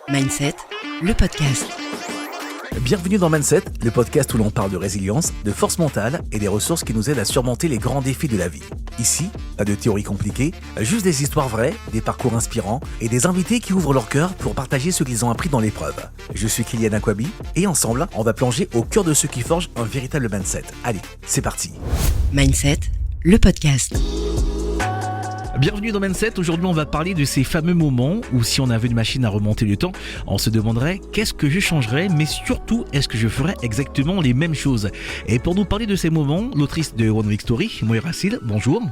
Mindset, le podcast. Bienvenue dans Mindset, le podcast où l'on parle de résilience, de force mentale et des ressources qui nous aident à surmonter les grands défis de la vie. Ici, pas de théories compliquées, juste des histoires vraies, des parcours inspirants et des invités qui ouvrent leur cœur pour partager ce qu'ils ont appris dans l'épreuve. Je suis Kylian Akwabi et ensemble, on va plonger au cœur de ce qui forge un véritable mindset. Allez, c'est parti. Mindset, le podcast. Bienvenue dans Mindset, aujourd'hui on va parler de ces fameux moments où si on avait une machine à remonter le temps, on se demanderait qu'est-ce que je changerais, mais surtout est-ce que je ferais exactement les mêmes choses. Et pour nous parler de ces moments, l'autrice de One Week Story, Moira Sil, bonjour.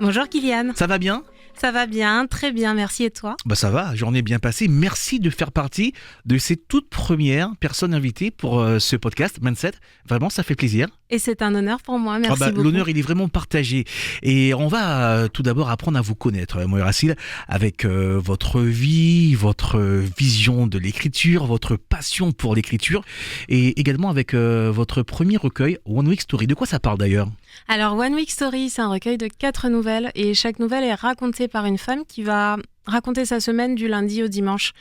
Bonjour Kylian. Ça va bien ? Ça va bien, très bien, merci et toi ? Ça va, journée bien passée. Merci de faire partie de ces toutes premières personnes invitées pour ce podcast Mindset. Vraiment, ça fait plaisir. Et c'est un honneur pour moi, merci beaucoup. L'honneur, il est vraiment partagé. Et on va tout d'abord apprendre à vous connaître, Moira Sil, avec votre vie, votre vision de l'écriture, votre passion pour l'écriture, et également avec votre premier recueil, One Week Story. De quoi ça parle d'ailleurs ? Alors, One Week Story, c'est un recueil de 4 nouvelles, et chaque nouvelle est racontée par une femme qui va raconter sa semaine du lundi au dimanche.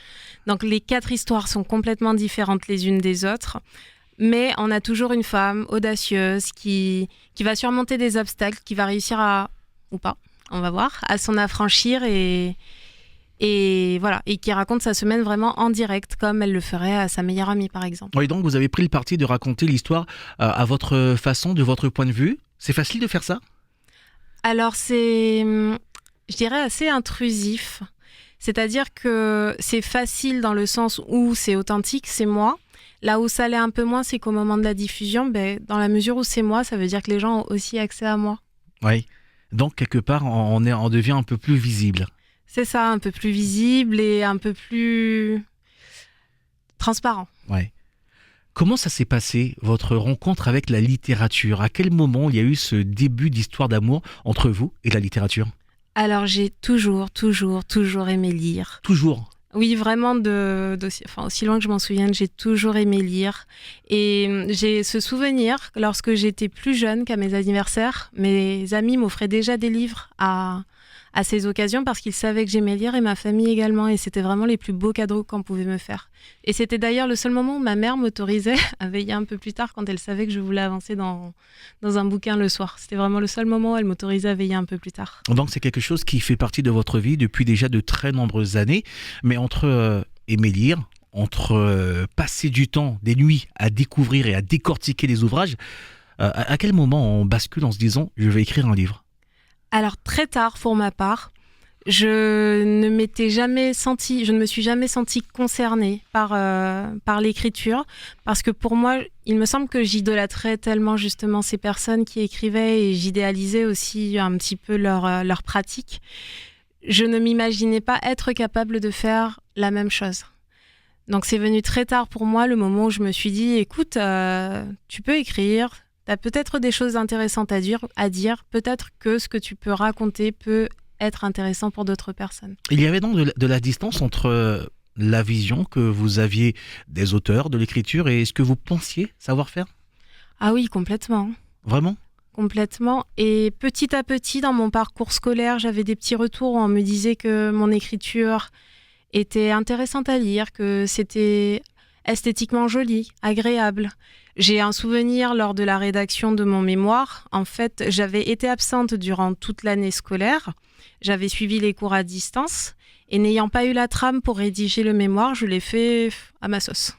Donc, les 4 histoires sont complètement différentes les unes des autres. Mais on a toujours une femme audacieuse qui va surmonter des obstacles, qui va réussir à, ou pas, on va voir, à s'en affranchir et voilà, et qui raconte sa semaine vraiment en direct, comme elle le ferait à sa meilleure amie, par exemple. Oui, donc vous avez pris le parti de raconter l'histoire à votre façon, de votre point de vue. C'est facile de faire ça ? Alors c'est, je dirais, assez intrusif. C'est-à-dire que c'est facile dans le sens où c'est authentique, c'est moi. Là où ça l'est un peu moins, c'est qu'au moment de la diffusion, dans la mesure où c'est moi, ça veut dire que les gens ont aussi accès à moi. Oui, donc quelque part, on devient un peu plus visible. C'est ça, un peu plus visible et un peu plus transparent. Oui. Comment ça s'est passé, votre rencontre avec la littérature ? À quel moment il y a eu ce début d'histoire d'amour entre vous et la littérature ? Alors, j'ai toujours aimé lire. Toujours ? Oui, vraiment, aussi loin que je m'en souvienne, j'ai toujours aimé lire. Et j'ai ce souvenir, lorsque j'étais plus jeune qu'à mes anniversaires, mes amis m'offraient déjà des livres à ces occasions parce qu'ils savaient que j'aimais lire et ma famille également. Et c'était vraiment les plus beaux cadeaux qu'on pouvait me faire. Et c'était d'ailleurs le seul moment où ma mère m'autorisait à veiller un peu plus tard quand elle savait que je voulais avancer dans un bouquin le soir. C'était vraiment le seul moment où elle m'autorisait à veiller un peu plus tard. Donc c'est quelque chose qui fait partie de votre vie depuis déjà de très nombreuses années. Mais entre aimer lire, entre passer du temps, des nuits à découvrir et à décortiquer les ouvrages, à quel moment on bascule en se disant « je vais écrire un livre » ? Alors très tard pour ma part, je ne me suis jamais sentie concernée par l'écriture parce que pour moi, il me semble que j'idolâtrais tellement justement ces personnes qui écrivaient et j'idéalisais aussi un petit peu leur pratique. Je ne m'imaginais pas être capable de faire la même chose. Donc c'est venu très tard pour moi le moment où je me suis dit écoute, tu peux écrire. Tu as peut-être des choses intéressantes à dire, peut-être que ce que tu peux raconter peut être intéressant pour d'autres personnes. Il y avait donc de la distance entre la vision que vous aviez des auteurs, de l'écriture, et ce que vous pensiez savoir faire ? Ah oui, complètement. Vraiment ? Complètement. Et petit à petit, dans mon parcours scolaire, j'avais des petits retours où on me disait que mon écriture était intéressante à lire, que c'était esthétiquement joli, agréable. J'ai un souvenir lors de la rédaction de mon mémoire. En fait, j'avais été absente durant toute l'année scolaire. J'avais suivi les cours à distance et n'ayant pas eu la trame pour rédiger le mémoire, je l'ai fait à ma sauce.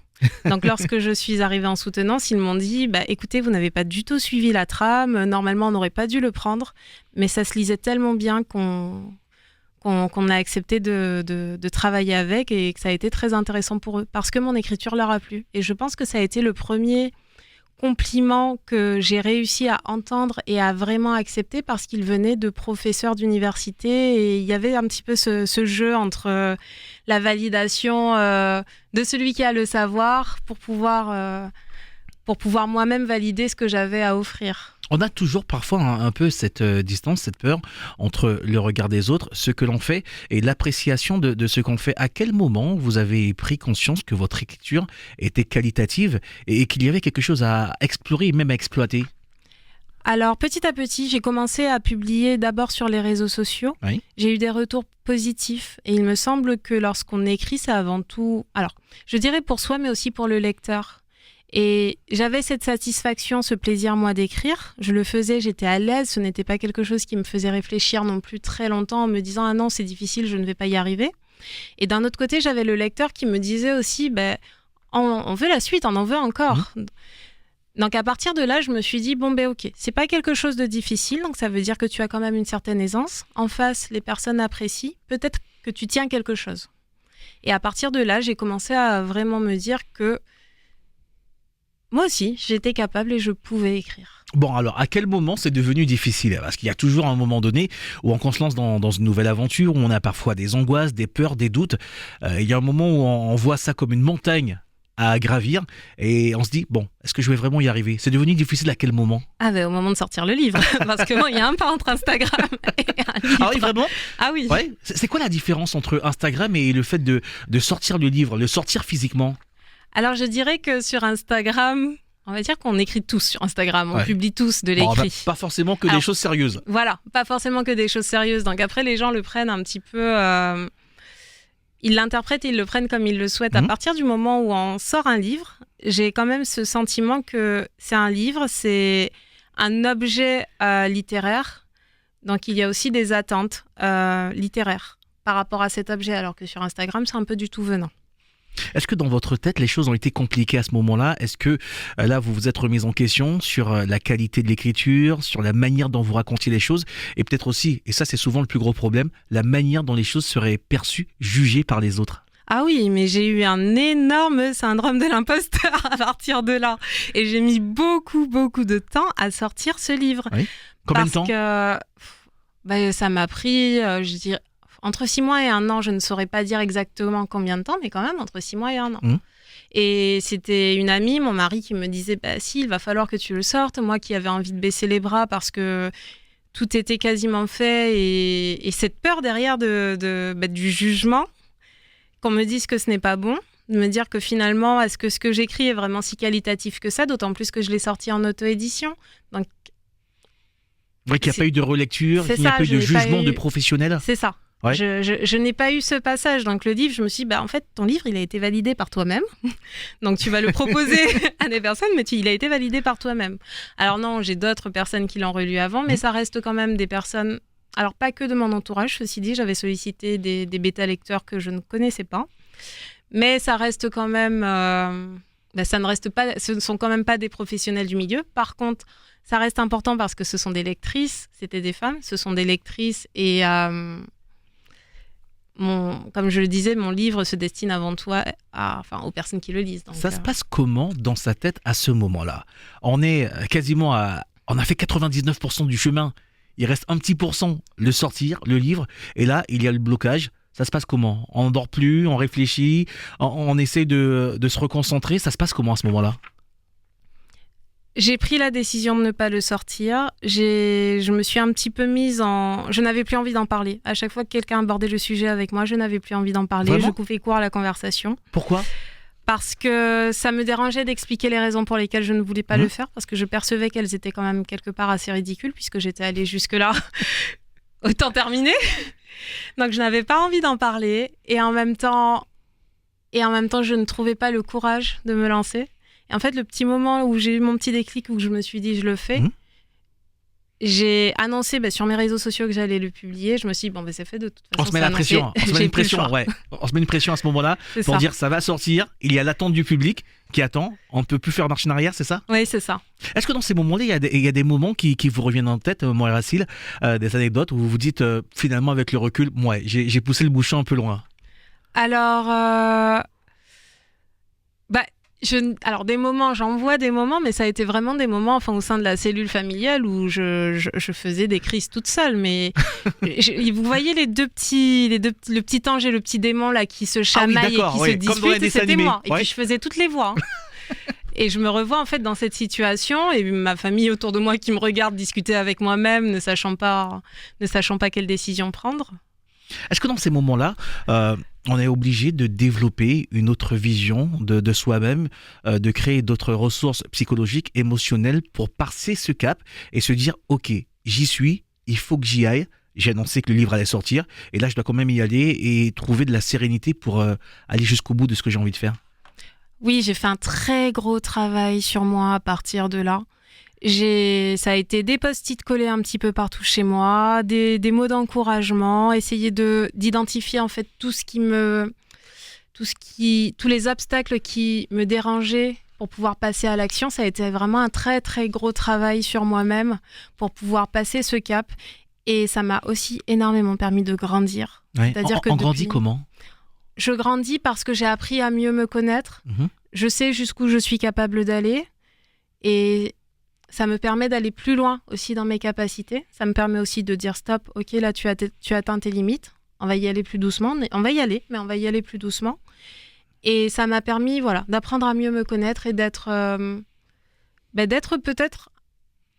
Donc, lorsque je suis arrivée en soutenance, ils m'ont dit « Écoutez, vous n'avez pas du tout suivi la trame. Normalement, on n'aurait pas dû le prendre. » Mais ça se lisait tellement bien qu'on a accepté de travailler avec et que ça a été très intéressant pour eux parce que mon écriture leur a plu. Et je pense que ça a été le premier compliment que j'ai réussi à entendre et à vraiment accepter parce qu'il venait de professeurs d'université et il y avait un petit peu ce jeu entre la validation de celui qui a le savoir pour pouvoir moi-même valider ce que j'avais à offrir. On a toujours parfois un peu cette distance, cette peur entre le regard des autres, ce que l'on fait et l'appréciation de ce qu'on fait. À quel moment vous avez pris conscience que votre écriture était qualitative et qu'il y avait quelque chose à explorer et même à exploiter ? Alors, petit à petit, j'ai commencé à publier d'abord sur les réseaux sociaux. Oui. J'ai eu des retours positifs et il me semble que lorsqu'on écrit, c'est avant tout, alors, je dirais pour soi, mais aussi pour le lecteur. Et j'avais cette satisfaction, ce plaisir, moi, d'écrire. Je le faisais, j'étais à l'aise. Ce n'était pas quelque chose qui me faisait réfléchir non plus très longtemps en me disant « Ah non, c'est difficile, je ne vais pas y arriver ». Et d'un autre côté, j'avais le lecteur qui me disait aussi on veut la suite, on en veut encore ». Donc à partir de là, je me suis dit ok, c'est pas quelque chose de difficile, donc ça veut dire que tu as quand même une certaine aisance. En face, les personnes apprécient, peut-être que tu tiens quelque chose. Et à partir de là, j'ai commencé à vraiment me dire que moi aussi, j'étais capable et je pouvais écrire. Bon, alors, à quel moment c'est devenu difficile ? Parce qu'il y a toujours un moment donné où on se lance dans une nouvelle aventure, où on a parfois des angoisses, des peurs, des doutes. Il y a un moment où on voit ça comme une montagne à gravir et on se dit, bon, est-ce que je vais vraiment y arriver ? C'est devenu difficile à quel moment ? Au moment de sortir le livre. Parce que moi, il y a un pas entre Instagram et un livre. Ah oui, vraiment ? Ah oui. Ouais. C'est quoi la différence entre Instagram et le fait de sortir le livre, le sortir physiquement ? Alors, je dirais que sur Instagram, on va dire qu'on écrit tous sur Instagram. On publie tous de l'écrit. Pas forcément que des choses sérieuses. Voilà, pas forcément que des choses sérieuses. Donc après, les gens le prennent un petit peu... ils l'interprètent et ils le prennent comme ils le souhaitent. À partir du moment où on sort un livre, j'ai quand même ce sentiment que c'est un livre, c'est un objet littéraire. Donc il y a aussi des attentes littéraires par rapport à cet objet, alors que sur Instagram, c'est un peu du tout venant. Est-ce que dans votre tête, les choses ont été compliquées à ce moment-là ? Est-ce que là, vous vous êtes remise en question sur la qualité de l'écriture, sur la manière dont vous racontiez les choses, et peut-être aussi, et ça c'est souvent le plus gros problème, la manière dont les choses seraient perçues, jugées par les autres ? Ah oui, mais j'ai eu un énorme syndrome de l'imposteur à partir de là. Et j'ai mis beaucoup de temps à sortir ce livre. Oui. Combien de temps ? Parce que ça m'a pris, je dirais, entre 6 mois et 1 an. Je ne saurais pas dire exactement combien de temps, mais quand même entre 6 mois et 1 an. Et c'était une amie, mon mari, qui me disait si, il va falloir que tu le sortes. Moi qui avais envie de baisser les bras parce que tout était quasiment fait. Et cette peur derrière du jugement, qu'on me dise que ce n'est pas bon, de me dire que finalement, est-ce que ce que j'écris est vraiment si qualitatif que ça, d'autant plus que je l'ai sorti en auto-édition. Donc, qu'il n'y a pas eu de relecture, qu'il n'y a pas eu de jugement de professionnel. C'est ça. Ouais. Je n'ai pas eu ce passage. Donc le livre, je me suis dit, en fait, ton livre, il a été validé par toi-même. Donc tu vas le proposer à des personnes, mais il a été validé par toi-même. Alors non, j'ai d'autres personnes qui l'ont relu avant, mais ça reste quand même des personnes... Alors pas que de mon entourage, ceci dit, j'avais sollicité des bêta-lecteurs que je ne connaissais pas. Mais ça reste quand même... ce ne sont quand même pas des professionnels du milieu. Par contre, ça reste important parce que ce sont des lectrices, c'était des femmes, ce sont des lectrices et... comme je le disais, mon livre se destine avant tout aux personnes qui le lisent. Donc, ça se passe comment dans sa tête à ce moment-là ? On est quasiment on a fait 99% du chemin. Il reste un petit pourcent, le sortir, le livre. Et là, il y a le blocage. Ça se passe comment ? On ne dort plus, on réfléchit, on essaie de se reconcentrer. Ça se passe comment à ce moment-là ? J'ai pris la décision de ne pas le sortir. Je me suis un petit peu mise en... Je n'avais plus envie d'en parler. À chaque fois que quelqu'un abordait le sujet avec moi, je n'avais plus envie d'en parler. Vraiment ? Je coupais court à la conversation. Pourquoi ? Parce que ça me dérangeait d'expliquer les raisons pour lesquelles je ne voulais pas le faire, parce que je percevais qu'elles étaient quand même quelque part assez ridicules, puisque j'étais allée jusque-là. Autant terminer. Donc je n'avais pas envie d'en parler. Et en même temps, je ne trouvais pas le courage de me lancer. Et en fait, le petit moment où j'ai eu mon petit déclic, où je me suis dit, je le fais, j'ai annoncé sur mes réseaux sociaux que j'allais le publier. Je me suis dit, c'est fait de toute façon. On se met la pression. On se met une pression à ce moment-là pour dire ça va sortir. Il y a l'attente du public qui attend. On ne peut plus faire marche en arrière, c'est ça ? Oui, c'est ça. Est-ce que dans ces moments-là, il y a des moments qui vous reviennent en tête, moi et Racile, des anecdotes où vous vous dites finalement avec le recul, j'ai poussé le bouchon un peu loin ? Alors, alors des moments, j'en vois des moments, mais ça a été vraiment des moments au sein de la cellule familiale où je faisais des crises toute seule. Mais vous voyez le petit ange et le petit démon là qui se chamaillent et qui se disputent, et c'était moi. Et puis je faisais toutes les voix. Et je me revois en fait dans cette situation et ma famille autour de moi qui me regarde discuter avec moi-même, ne sachant pas quelle décision prendre. Est-ce que dans ces moments-là, on est obligé de développer une autre vision de soi-même, de créer d'autres ressources psychologiques, émotionnelles pour passer ce cap et se dire « Ok, j'y suis, il faut que j'y aille ». J'ai annoncé que le livre allait sortir et là, je dois quand même y aller et trouver de la sérénité pour aller jusqu'au bout de ce que j'ai envie de faire. Oui, j'ai fait un très gros travail sur moi à partir de là. Ça a été des post-it collés un petit peu partout chez moi, des mots d'encouragement, essayer d'identifier en fait tous les obstacles qui me dérangeaient pour pouvoir passer à l'action. Ça a été vraiment un très très gros travail sur moi-même pour pouvoir passer ce cap. Et ça m'a aussi énormément permis de grandir. Ouais. C'est-à-dire que grandit comment ? Je grandis parce que j'ai appris à mieux me connaître. Je sais jusqu'où je suis capable d'aller. Et ça me permet d'aller plus loin aussi dans mes capacités. Ça me permet aussi de dire stop, ok, là tu atteins tes limites. On va y aller plus doucement. On va y aller, mais on va y aller plus doucement. Et ça m'a permis d'apprendre à mieux me connaître et d'être peut-être...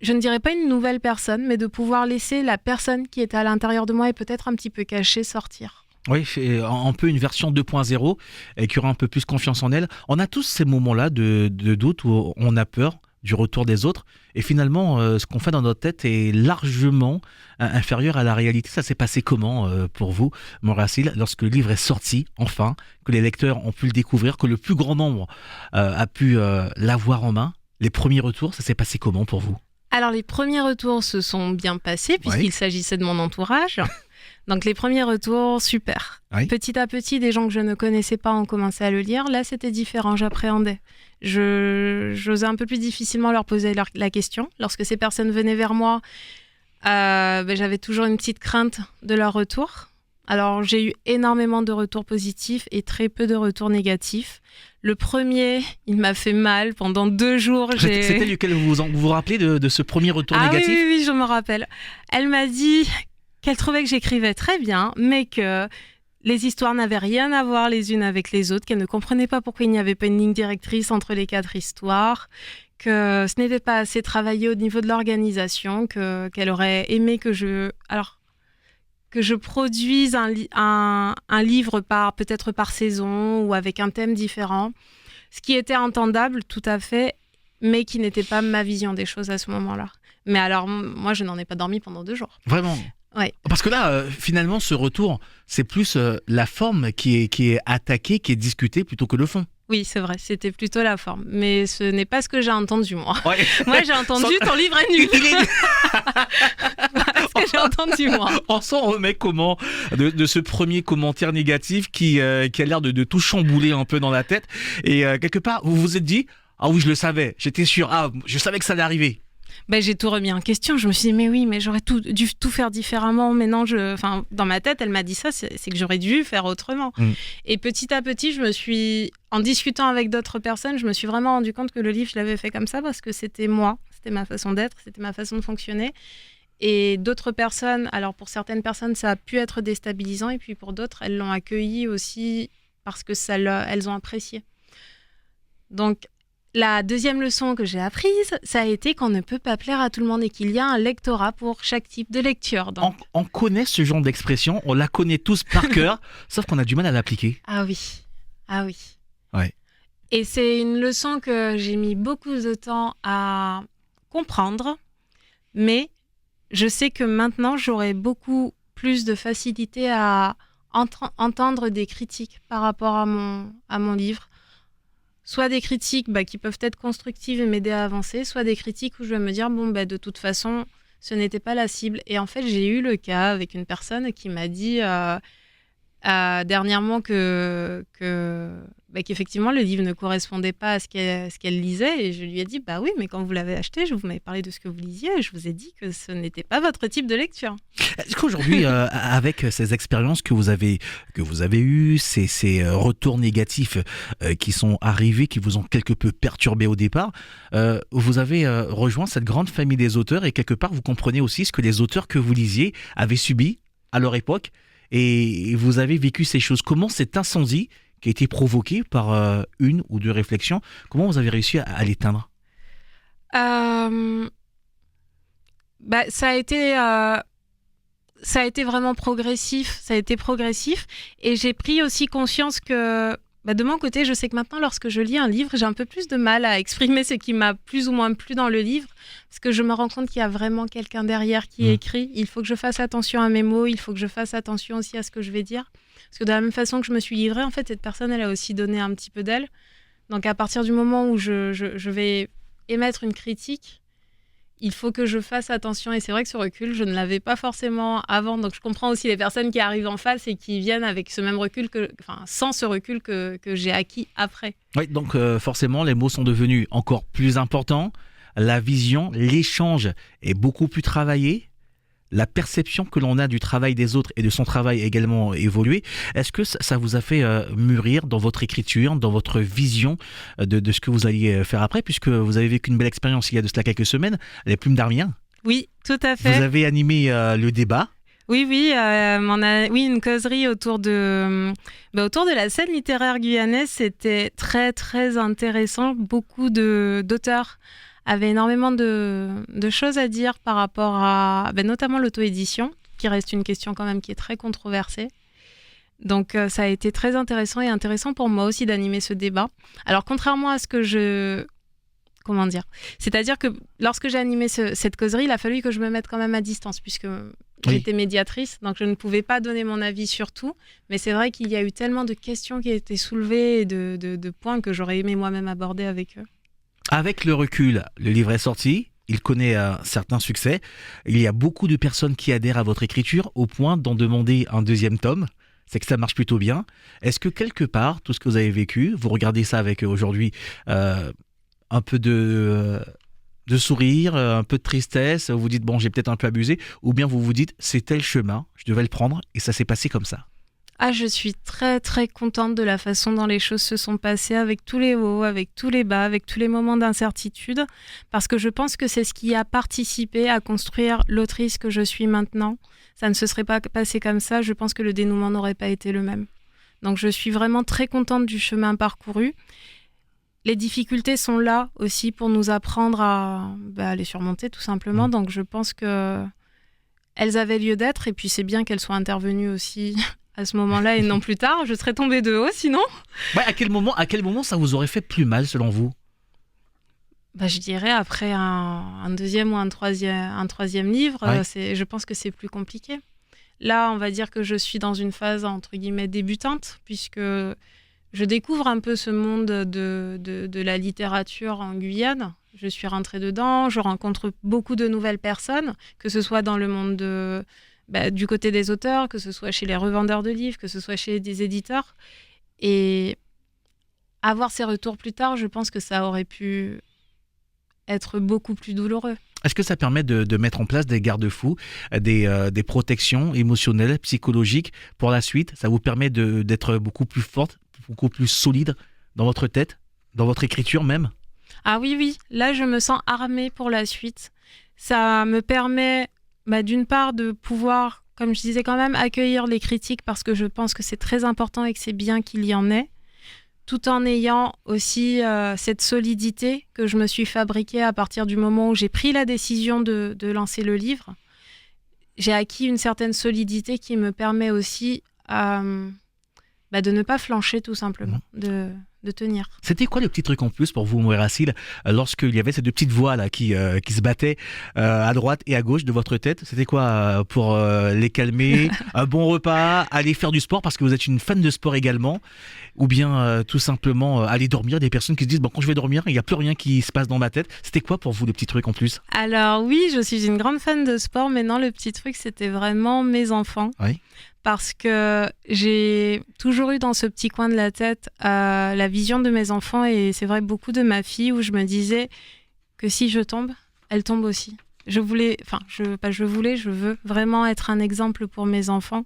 Je ne dirais pas une nouvelle personne, mais de pouvoir laisser la personne qui était à l'intérieur de moi et peut-être un petit peu cachée sortir. Oui, un peu une version 2.0 et qui aura un peu plus confiance en elle. On a tous ces moments-là de doute où on a peur du retour des autres et finalement, ce qu'on fait dans notre tête est largement inférieur à la réalité. Ça s'est passé comment pour vous, Moracil, lorsque le livre est sorti, enfin, que les lecteurs ont pu le découvrir, que le plus grand nombre a pu l'avoir en main? Les premiers retours, ça s'est passé comment pour vous? Alors, les premiers retours se sont bien passés puisqu'il s'agissait de mon entourage. Donc, les premiers retours, super. Oui. Petit à petit, des gens que je ne connaissais pas ont commencé à le lire. Là, c'était différent, j'appréhendais. J'osais un peu plus difficilement leur poser la question. Lorsque ces personnes venaient vers moi, j'avais toujours une petite crainte de leur retour. Alors, j'ai eu énormément de retours positifs et très peu de retours négatifs. Le premier, il m'a fait mal pendant 2 jours. C'était lequel vous vous rappelez de ce premier retour négatif? Oui, je me rappelle. Elle m'a dit qu'elle trouvait que j'écrivais très bien, mais que les histoires n'avaient rien à voir les unes avec les autres, qu'elle ne comprenait pas pourquoi il n'y avait pas une ligne directrice entre les 4 histoires, que ce n'était pas assez travaillé au niveau de l'organisation, qu'elle aurait aimé que je produise un livre peut-être par saison ou avec un thème différent, ce qui était entendable tout à fait, mais qui n'était pas ma vision des choses à ce moment-là. Mais alors, moi, je n'en ai pas dormi pendant 2 jours. Vraiment? Ouais. Parce que là, finalement, ce retour, c'est plus la forme qui est attaquée, qui est discutée plutôt que le fond. Oui, c'est vrai, c'était plutôt la forme. Mais ce n'est pas ce que j'ai entendu, moi. Ouais. Moi, j'ai entendu ton livre est nul. C'est ce que j'ai entendu, moi. On s'en remet comment de ce premier commentaire négatif qui a l'air de tout chambouler un peu dans la tête. Et quelque part, vous vous êtes dit, ah oui, je le savais, j'étais sûr, je savais que ça allait arriver. J'ai tout remis en question. Je me suis dit, mais oui, mais j'aurais dû tout faire différemment. Mais non, dans ma tête, elle m'a dit ça, c'est que j'aurais dû faire autrement. Et petit à petit, en discutant avec d'autres personnes, je me suis vraiment rendu compte que le livre, je l'avais fait comme ça parce que c'était moi, c'était ma façon d'être, c'était ma façon de fonctionner. Et d'autres personnes, alors pour certaines personnes, ça a pu être déstabilisant. Et puis pour d'autres, elles l'ont accueilli aussi parce que elles ont apprécié. Donc, la deuxième leçon que j'ai apprise, ça a été qu'on ne peut pas plaire à tout le monde et qu'il y a un lectorat pour chaque type de lecture. Donc... On connaît ce genre d'expression, on la connaît tous par cœur, sauf qu'on a du mal à l'appliquer. Ah oui. Ouais. Et c'est une leçon que j'ai mis beaucoup de temps à comprendre, mais je sais que maintenant, j'aurai beaucoup plus de facilité à entendre des critiques par rapport à mon livre. Soit des critiques qui peuvent être constructives et m'aider à avancer, soit des critiques où je vais me dire, de toute façon, ce n'était pas la cible. Et en fait, j'ai eu le cas avec une personne qui m'a dit dernièrement qu'effectivement, le livre ne correspondait pas à ce qu'elle lisait. Et je lui ai dit, oui, mais quand vous l'avez acheté, je vous m'avez parlé de ce que vous lisiez et je vous ai dit que ce n'était pas votre type de lecture. Est-ce qu'aujourd'hui, avec ces expériences que vous avez eues, ces retours négatifs qui sont arrivés, qui vous ont quelque peu perturbé au départ, vous avez rejoint cette grande famille des auteurs et quelque part, vous comprenez aussi ce que les auteurs que vous lisiez avaient subi à leur époque et vous avez vécu ces choses. Comment cet incendie qui a été provoqué par 1 ou 2 réflexions, comment vous avez réussi à l'éteindre? Ça a été... ça a été vraiment progressif. Ça a été progressif. Et j'ai pris aussi conscience que, de mon côté, je sais que maintenant, lorsque je lis un livre, j'ai un peu plus de mal à exprimer ce qui m'a plus ou moins plu dans le livre, parce que je me rends compte qu'il y a vraiment quelqu'un derrière qui écrit. Il faut que je fasse attention à mes mots, il faut que je fasse attention aussi à ce que je vais dire. Parce que de la même façon que je me suis livrée, en fait, cette personne, elle a aussi donné un petit peu d'elle. Donc, à partir du moment où je vais émettre une critique, il faut que je fasse attention. Et c'est vrai que ce recul, je ne l'avais pas forcément avant. Donc, je comprends aussi les personnes qui arrivent en face et qui viennent avec ce même recul, sans ce recul que j'ai acquis après. Oui, donc forcément, les mots sont devenus encore plus importants. La vision, l'échange est beaucoup plus travaillé. La perception que l'on a du travail des autres et de son travail également évolué. Est-ce que ça vous a fait mûrir dans votre écriture, dans votre vision de ce que vous alliez faire après, puisque vous avez vécu une belle expérience il y a de cela quelques semaines, les Plumes d'Armien. Oui, tout à fait. Vous avez animé le débat. Oui, une causerie autour de la scène littéraire guyanaise. C'était très, très intéressant. Beaucoup d'auteurs avaient énormément de choses à dire par rapport à notamment l'auto-édition, qui reste une question quand même qui est très controversée. Donc ça a été très intéressant et intéressant pour moi aussi d'animer ce débat. Alors contrairement à ce que c'est-à-dire que lorsque j'ai animé cette causerie, il a fallu que je me mette quand même à distance, puisque j'étais médiatrice, donc je ne pouvais pas donner mon avis sur tout. Mais c'est vrai qu'il y a eu tellement de questions qui étaient soulevées et de points que j'aurais aimé moi-même aborder avec eux. Avec le recul, le livre est sorti, il connaît un certain succès. Il y a beaucoup de personnes qui adhèrent à votre écriture au point d'en demander un deuxième tome. C'est que ça marche plutôt bien. Est-ce que quelque part, tout ce que vous avez vécu, vous regardez ça avec aujourd'hui un peu de sourire, un peu de tristesse, vous vous dites bon, j'ai peut-être un peu abusé, ou bien vous vous dites c'était le chemin, je devais le prendre et ça s'est passé comme ça? Ah, je suis très très contente de la façon dont les choses se sont passées, avec tous les hauts, avec tous les bas, avec tous les moments d'incertitude, parce que je pense que c'est ce qui a participé à construire l'autrice que je suis maintenant. Ça ne se serait pas passé comme ça, je pense que le dénouement n'aurait pas été le même. Donc je suis vraiment très contente du chemin parcouru. Les difficultés sont là aussi pour nous apprendre à les surmonter tout simplement, donc je pense qu'elles avaient lieu d'être, et puis c'est bien qu'elles soient intervenues aussi à ce moment-là et non plus tard. Je serais tombée de haut sinon. Ouais, à quel moment ça vous aurait fait plus mal selon vous? Je dirais après un deuxième ou un troisième livre, ouais. Je pense que c'est plus compliqué. Là, on va dire que je suis dans une phase entre guillemets débutante, puisque je découvre un peu ce monde de la littérature en Guyane. Je suis rentrée dedans, je rencontre beaucoup de nouvelles personnes, que ce soit dans le monde du côté des auteurs, que ce soit chez les revendeurs de livres, que ce soit chez des éditeurs. Et avoir ces retours plus tard, je pense que ça aurait pu être beaucoup plus douloureux. Est-ce que ça permet de mettre en place des garde-fous, des protections émotionnelles, psychologiques pour la suite? Ça vous permet d'être beaucoup plus forte, beaucoup plus solide dans votre tête, dans votre écriture même? Ah oui, là je me sens armée pour la suite. Ça me permet d'une part de pouvoir, comme je disais quand même, accueillir les critiques, parce que je pense que c'est très important et que c'est bien qu'il y en ait, tout en ayant aussi cette solidité que je me suis fabriquée à partir du moment où j'ai pris la décision de lancer le livre. J'ai acquis une certaine solidité qui me permet aussi de ne pas flancher tout simplement, de tenir. C'était quoi le petit truc en plus pour vous, Mouérassil, lorsqu'il y avait ces deux petites voix là qui se battaient à droite et à gauche de votre tête? C'était quoi pour les calmer? Un bon repas, aller faire du sport parce que vous êtes une fan de sport également, ou bien tout simplement aller dormir? Des personnes qui se disent quand je vais dormir, il n'y a plus rien qui se passe dans ma tête. C'était quoi pour vous le petit truc en plus? Alors oui, je suis une grande fan de sport, mais non, le petit truc c'était vraiment mes enfants. Oui. Parce que j'ai toujours eu dans ce petit coin de la tête la vision de mes enfants, et c'est vrai beaucoup de ma fille, où je me disais que si je tombe, elle tombe aussi. Je veux vraiment être un exemple pour mes enfants,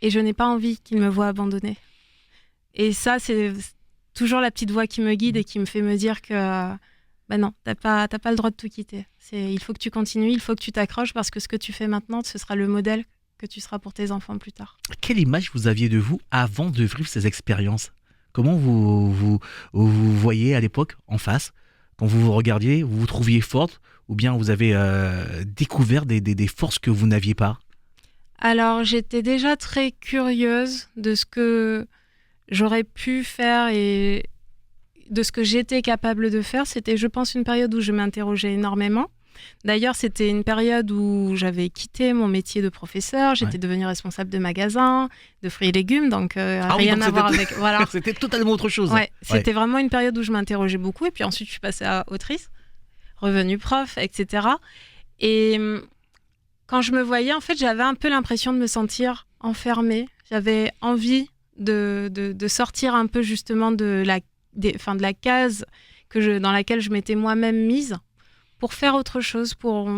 et je n'ai pas envie qu'ils me voient abandonnée. Et ça, c'est toujours la petite voix qui me guide et qui me fait me dire que non, t'as pas le droit de tout quitter. Il faut que tu continues, il faut que tu t'accroches, parce que ce que tu fais maintenant, ce sera le modèle que tu seras pour tes enfants plus tard. Quelle image vous aviez de vous avant de vivre ces expériences? Comment vous voyez à l'époque en face? Quand vous vous regardiez, vous vous trouviez forte, ou bien vous avez découvert des forces que vous n'aviez pas? Alors, j'étais déjà très curieuse de ce que j'aurais pu faire et de ce que j'étais capable de faire. C'était, je pense, une période où je m'interrogeais énormément. D'ailleurs, c'était une période où j'avais quitté mon métier de professeur, j'étais devenue responsable de magasin, de fruits et légumes, donc rien à voir avec... Voilà. C'était totalement autre chose. Ouais, c'était vraiment une période où je m'interrogeais beaucoup, et puis ensuite je suis passée à autrice, revenue prof, etc. Et quand je me voyais, en fait, j'avais un peu l'impression de me sentir enfermée. J'avais envie de sortir un peu justement de la case dans laquelle je m'étais moi-même mise, pour faire autre chose, pour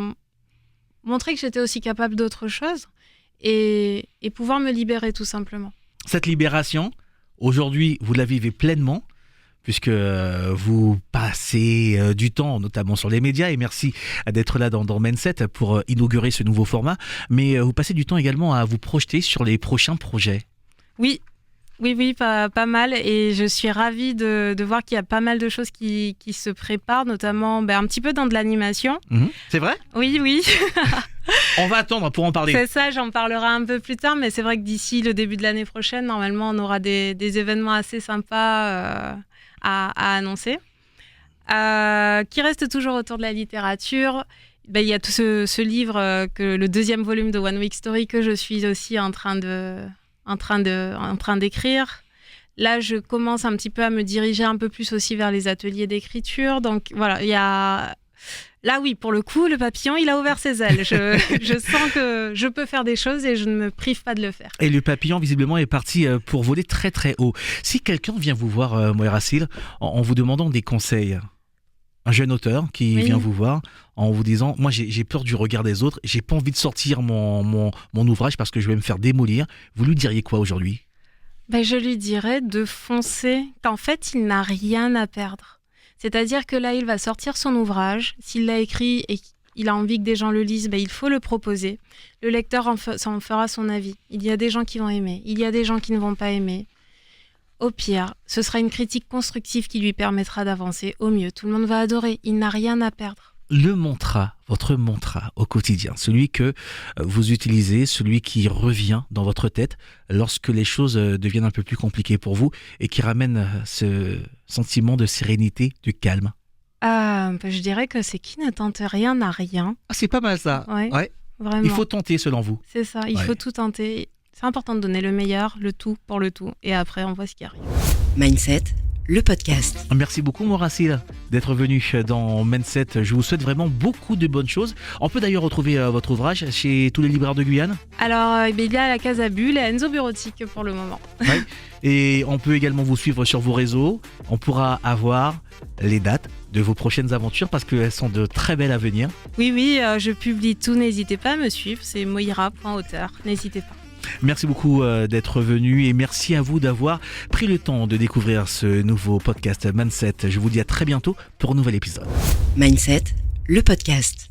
montrer que j'étais aussi capable d'autre chose et pouvoir me libérer tout simplement. Cette libération, aujourd'hui, vous la vivez pleinement puisque vous passez du temps, notamment sur les médias, et merci d'être là dans Mindset pour inaugurer ce nouveau format, mais vous passez du temps également à vous projeter sur les prochains projets. Oui, pas mal, et je suis ravie de voir qu'il y a pas mal de choses qui se préparent, notamment un petit peu dans de l'animation. C'est vrai ? Oui. On va attendre pour en parler. C'est ça, j'en parlerai un peu plus tard, mais c'est vrai que d'ici le début de l'année prochaine, normalement, on aura des événements assez sympas à annoncer, qui restent toujours autour de la littérature. Il y a tout ce livre, le deuxième volume de One Week Story, que je suis aussi en train d'écrire. Là, je commence un petit peu à me diriger un peu plus aussi vers les ateliers d'écriture. Donc voilà, il y a... Là, oui, pour le coup, le papillon, il a ouvert ses ailes. Je sens que je peux faire des choses et je ne me prive pas de le faire. Et le papillon, visiblement, est parti pour voler très très haut. Si quelqu'un vient vous voir, Moira Syll, en vous demandant des conseils, un jeune auteur qui vient vous voir en vous disant « Moi, j'ai peur du regard des autres, j'ai pas envie de sortir mon ouvrage parce que je vais me faire démolir », vous lui diriez quoi aujourd'hui ? Je lui dirais de foncer, qu'en fait, il n'a rien à perdre. C'est-à-dire que là, il va sortir son ouvrage. S'il l'a écrit et qu'il a envie que des gens le lisent, il faut le proposer. Le lecteur s'en fera son avis. Il y a des gens qui vont aimer, il y a des gens qui ne vont pas aimer. Au pire, ce sera une critique constructive qui lui permettra d'avancer. Au mieux, tout le monde va adorer. Il n'a rien à perdre. Le mantra, votre mantra au quotidien, celui que vous utilisez, celui qui revient dans votre tête lorsque les choses deviennent un peu plus compliquées pour vous et qui ramène ce sentiment de sérénité, de calme. Je dirais que c'est qui ne tente rien n'a rien. Ah, c'est pas mal ça. Ouais. Vraiment. Il faut tenter selon vous. C'est ça, il faut tout tenter. C'est important de donner le meilleur, le tout pour le tout. Et après, on voit ce qui arrive. Mindset, le podcast. Merci beaucoup, Moira Syll, d'être venu dans Mindset. Je vous souhaite vraiment beaucoup de bonnes choses. On peut d'ailleurs retrouver votre ouvrage chez tous les libraires de Guyane. Alors, il y a la Casa Bulle et Enzo Bureautique pour le moment. Oui. Et on peut également vous suivre sur vos réseaux. On pourra avoir les dates de vos prochaines aventures parce qu'elles sont de très belles à venir. Oui, je publie tout. N'hésitez pas à me suivre. C'est moira.auteur. N'hésitez pas. Merci beaucoup d'être venu et merci à vous d'avoir pris le temps de découvrir ce nouveau podcast Mindset. Je vous dis à très bientôt pour un nouvel épisode. Mindset, le podcast.